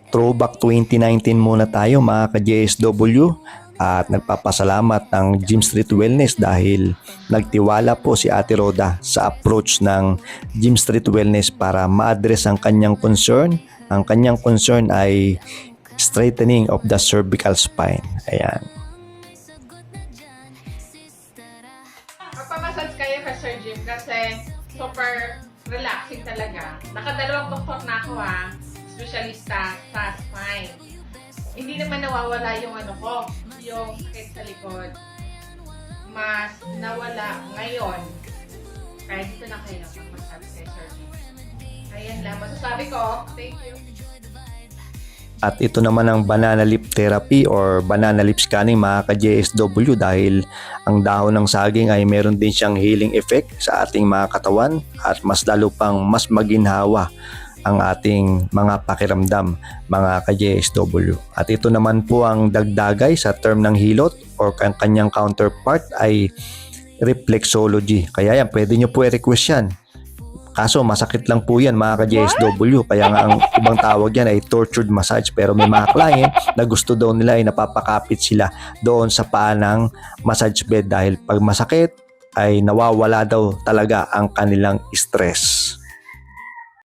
Throwback 2019 muna tayo mga ka-JSW at nagpapasalamat ang Gym Street Wellness dahil nagtiwala po si Ate Roda sa approach ng Gym Street Wellness para ma-address ang kanyang concern. Ang kanyang concern ay straightening of the cervical spine. Ayan. Magpamassage kayo ka Sir Jim kasi super relaxing talaga. Nakadalawang doktor na ako specialista sa spine. Hindi naman nawawala yung yung sakit sa likod. Mas nawala ngayon. Kaya dito na kayo magmassage kay Sir Jim. Ayan lang, masasabi ko. Thank you. At ito naman ang banana lip therapy or banana lip scanning mga ka-JSW dahil ang dahon ng saging ay meron din siyang healing effect sa ating mga katawan at mas lalo pang mas maginhawa ang ating mga pakiramdam mga ka-JSW. At ito naman po ang dagdagay sa term ng hilot or ang kanyang counterpart ay reflexology. Kaya yan, pwede nyo po i-request yan. Kaso masakit lang po yan mga ka-JSW, kaya nga ang ibang tawag yan ay tortured massage, pero may mga client na gusto daw nila ay napapakapit sila doon sa paa ng massage bed dahil pag masakit ay nawawala daw talaga ang kanilang stress.